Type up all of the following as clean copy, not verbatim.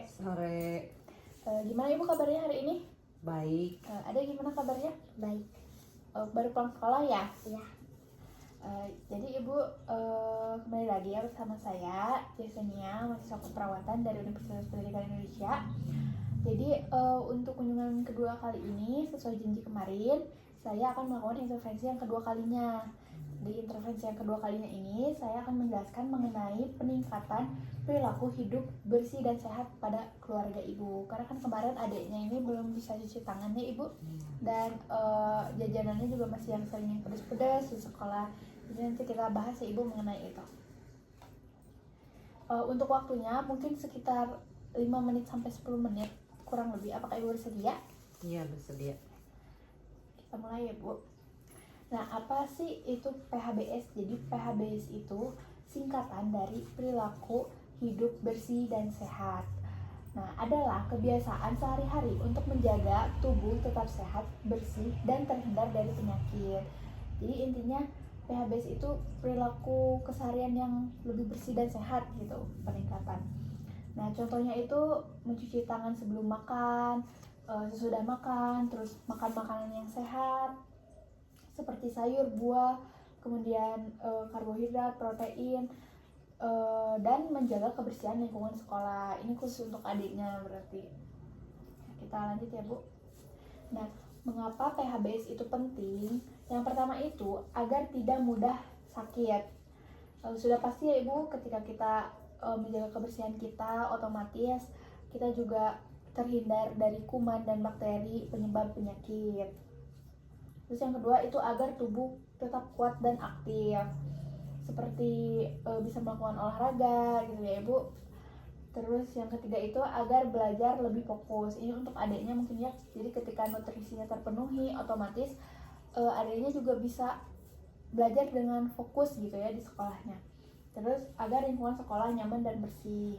Sore. Gimana Ibu kabarnya hari ini? Baik. Adek gimana kabarnya? Baik. Baru pulang sekolah ya? Iya. Jadi Ibu kembali lagi ya bersama saya, Yesenia, mahasiswa keperawatan dari Universitas Pendidikan Indonesia. Jadi untuk kunjungan kedua kali ini, sesuai janji kemarin, saya akan melakukan intervensi yang kedua kalinya. Di intervensi yang kedua kalinya ini, saya akan menjelaskan mengenai peningkatan perilaku hidup bersih dan sehat pada keluarga Ibu. Karena kan kemarin adiknya ini belum bisa cuci tangannya Ibu, dan jajanannya juga masih yang sering yang pedas-pedas di sekolah. Jadi nanti kita bahas ya Ibu mengenai itu. Untuk waktunya mungkin sekitar 5 menit sampai 10 menit kurang lebih. Apakah Ibu bersedia? Iya, bersedia. Kita mulai ya Bu. Nah, apa sih itu PHBS? Jadi PHBS itu singkatan dari perilaku hidup bersih dan sehat. Nah, adalah kebiasaan sehari-hari untuk menjaga tubuh tetap sehat, bersih, dan terhindar dari penyakit. Jadi intinya PHBS itu perilaku keseharian yang lebih bersih dan sehat gitu, peningkatan. Nah, contohnya itu mencuci tangan sebelum makan, sesudah makan, terus makan makanan yang sehat, seperti sayur, buah, kemudian karbohidrat, protein, dan menjaga kebersihan lingkungan sekolah. Ini khusus untuk adiknya berarti. Kita lanjut ya Bu. Nah, mengapa PHBS itu penting? Yang pertama itu agar tidak mudah sakit. Sudah pasti ya Ibu, ketika kita menjaga kebersihan kita, otomatis kita juga terhindar dari kuman dan bakteri penyebab penyakit. Terus yang kedua itu agar tubuh tetap kuat dan aktif, seperti bisa melakukan olahraga gitu ya Ibu. Terus yang ketiga itu agar belajar lebih fokus. Ini untuk adiknya mungkin ya. Jadi ketika nutrisinya terpenuhi, otomatis adiknya juga bisa belajar dengan fokus gitu ya di sekolahnya. Terus agar lingkungan sekolah nyaman dan bersih.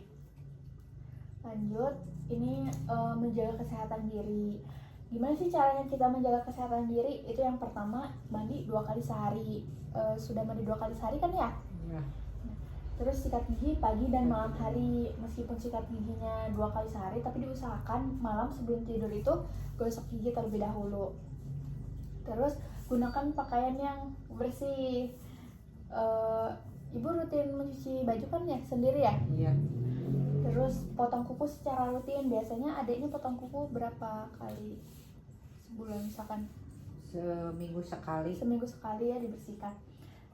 Lanjut, ini menjaga kesehatan diri. Gimana sih caranya kita menjaga kesehatan diri? Itu yang pertama, mandi 2 kali sehari. Sudah mandi 2 kali sehari kan ya? Ya. Terus sikat gigi pagi dan malam hari. Meskipun sikat giginya 2 kali sehari, tapi diusahakan malam sebelum tidur itu gosok gigi terlebih dahulu. Terus gunakan pakaian yang bersih. Ibu rutin mencuci baju kan ya sendiri ya? Iya. Terus potong kuku secara rutin. Biasanya adiknya potong kuku berapa kali sebulan misalkan? Seminggu sekali. Seminggu sekali ya dibersihkan.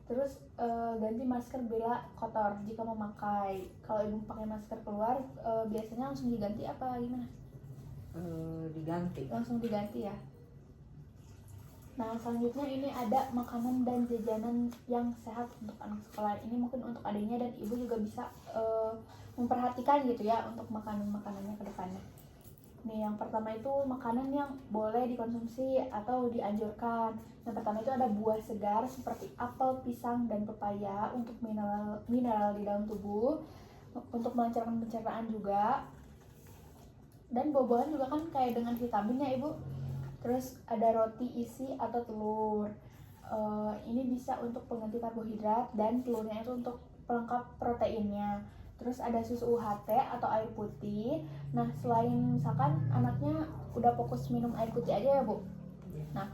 Terus ganti masker bila kotor jika memakai. Kalau Ibu pakai masker keluar, biasanya langsung diganti apa gimana? Diganti. Langsung diganti ya. Nah, selanjutnya ini ada makanan dan jajanan yang sehat untuk anak sekolah. Ini mungkin untuk adiknya dan Ibu juga bisa memperhatikan gitu ya untuk makanan-makanannya ke depannya. Nih, yang pertama itu makanan yang boleh dikonsumsi atau dianjurkan. Yang pertama itu ada buah segar seperti apel, pisang, dan pepaya untuk mineral di dalam tubuh, untuk melancarkan pencernaan juga. Dan buah-buahan juga kan kayak dengan vitaminnya Ibu. Terus ada roti isi atau telur. Ini bisa untuk pengganti karbohidrat, dan telurnya itu untuk pelengkap proteinnya. Terus ada susu UHT atau air putih. Nah, selain misalkan anaknya udah fokus minum air putih aja ya Bu. Nah,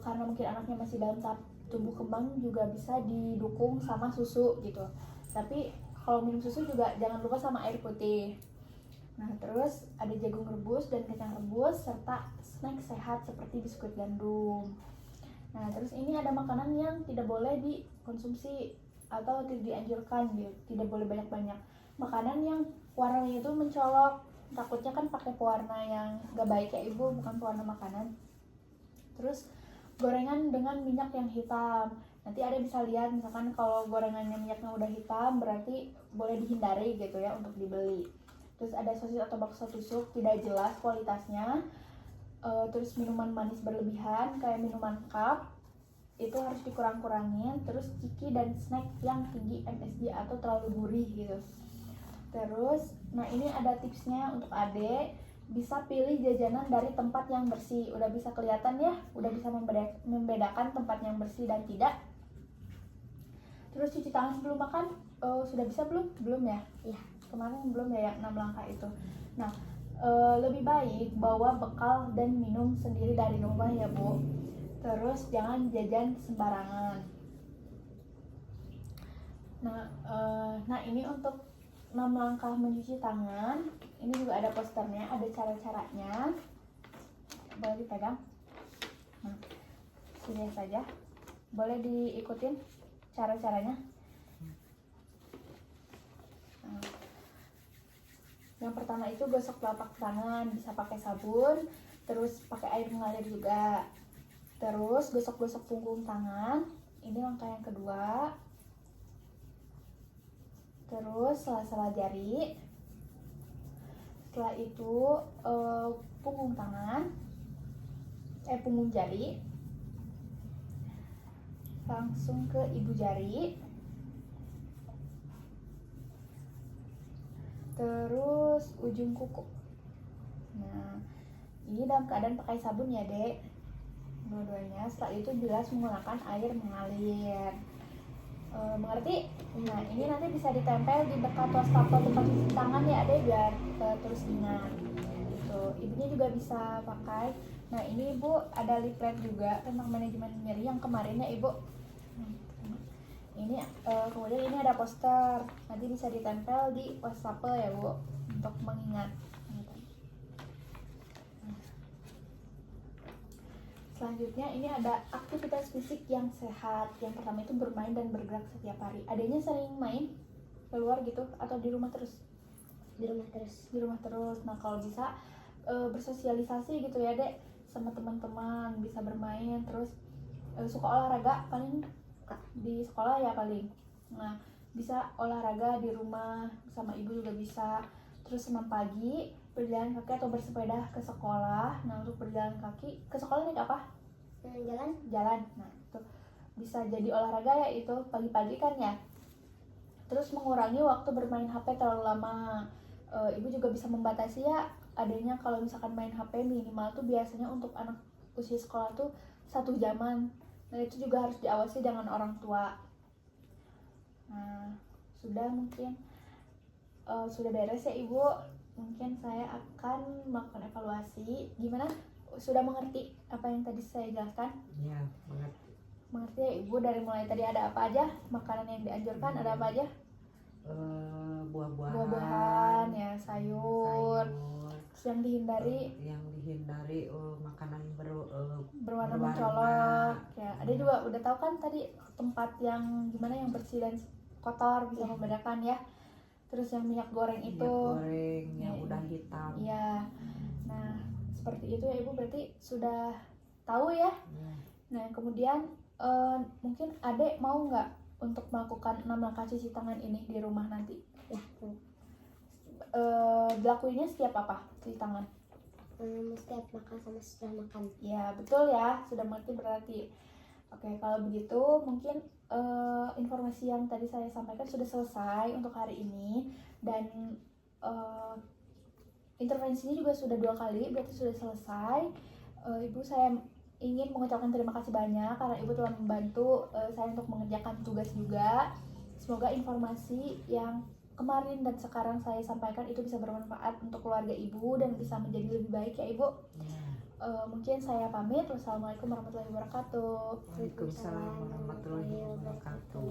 karena mungkin anaknya masih dalam tahap tumbuh kembang, juga bisa didukung sama susu gitu. Tapi kalau minum susu juga jangan lupa sama air putih. Nah, terus ada jagung rebus dan kacang rebus, serta snack sehat seperti biskuit gandum. Nah, terus ini ada makanan yang tidak boleh dikonsumsi atau tidak dianjurkan gitu, tidak boleh banyak-banyak. Makanan yang warnanya itu mencolok, takutnya kan pakai pewarna yang gak baik ya Ibu, bukan pewarna makanan. Terus gorengan dengan minyak yang hitam. Nanti ada bisa lihat misalkan kalau gorengannya minyaknya udah hitam, berarti boleh dihindari gitu ya untuk dibeli. Terus ada sosis atau bakso tusuk, tidak jelas kualitasnya. Terus minuman manis berlebihan kayak minuman cup itu harus dikurang-kurangin. Terus ciki dan snack yang tinggi MSG atau terlalu gurih gitu. Terus, nah ini ada tipsnya untuk adik, bisa pilih jajanan dari tempat yang bersih. Udah bisa kelihatan ya, udah bisa membedakan tempat yang bersih dan tidak. Terus cuci tangan sebelum makan, sudah bisa belum? Belum ya? Iya. kemarin belum ya yang 6 langkah itu. Nah, lebih baik bawa bekal dan minum sendiri dari rumah ya Bu. Terus jangan jajan sembarangan. Nah ini untuk 6 langkah mencuci tangan. Ini juga ada posternya, ada cara-caranya. Boleh dipegang. Nah, sini saja. Boleh diikutin cara-caranya. Nah, yang pertama itu gosok telapak tangan, bisa pakai sabun, terus pakai air mengalir juga. Terus gosok-gosok punggung tangan. Ini langkah yang kedua. Terus sela-sela jari. Setelah itu punggung tangan, punggung jari. Langsung ke ibu jari. Terus ujung kuku. Nah, ini dalam keadaan pakai sabun ya Dek, dua-duanya. Setelah itu bilas menggunakan air mengalir. Mengerti? Nah, ini nanti bisa ditempel di bekas wastafel tempat cuci tangan ya Dek, biar terus ingat gitu. Ibunya juga bisa pakai. Nah, ini Ibu ada leaflet juga tentang manajemen nyeri yang kemarin ya Ibu. Ini kemudian ini ada poster, nanti bisa ditempel di wastafel ya Bu untuk mengingat. Selanjutnya ini ada aktivitas fisik yang sehat. Yang pertama itu bermain dan bergerak setiap hari. Adanya sering main keluar gitu atau di rumah terus? Di rumah terus. Di rumah terus. Nah kalau bisa bersosialisasi gitu ya Dek sama teman-teman, bisa bermain. Terus suka olahraga paling di sekolah ya paling. Nah bisa olahraga di rumah sama ibu juga bisa. Terus senam pagi, berjalan kaki atau bersepeda ke sekolah. Nah untuk berjalan kaki ke sekolah naik apa? Jalan. Nah itu bisa jadi olahraga ya itu pagi-pagi kan ya. Terus mengurangi waktu bermain HP terlalu lama. Ibu juga bisa membatasi ya adanya kalau misalkan main HP minimal tuh biasanya untuk anak usia sekolah tuh 1 jaman. Nah itu juga harus diawasi dengan orang tua. Nah sudah mungkin sudah beres ya Ibu. Mungkin saya akan melakukan evaluasi. Gimana? Sudah mengerti apa yang tadi saya jelaskan? Ya, mengerti. Mengerti ya Ibu, dari mulai tadi ada apa aja? Makanan yang dianjurkan ada apa aja? Buah-buahan, ya sayur. Terus yang dihindari? Yang dihindari makanan berwarna mencolok. Ya, ada juga udah tahu kan tadi tempat yang gimana yang bersih dan kotor bisa membedakan ya. Terus yang minyak goreng itu, goreng yang udah hitam. Iya. Nah, seperti itu ya Ibu, berarti sudah tahu ya. Nah, kemudian mungkin Adek mau nggak untuk melakukan 6 langkah cuci tangan ini di rumah nanti? Dilakuinnya setiap apa cuci tangan? Setiap makan sama setelah makan. Ya, betul ya, sudah mengerti berarti. Oke, kalau begitu mungkin informasi yang tadi saya sampaikan sudah selesai untuk hari ini. Dan intervensinya juga sudah 2 kali, berarti sudah selesai. Ibu, saya ingin mengucapkan terima kasih banyak karena Ibu telah membantu saya untuk mengerjakan tugas juga. Semoga informasi yang kemarin dan sekarang saya sampaikan itu bisa bermanfaat untuk keluarga Ibu dan bisa menjadi lebih baik ya Ibu. Mungkin saya pamit. Wassalamualaikum warahmatullahi wabarakatuh. Waalaikumsalam warahmatullahi wabarakatuh.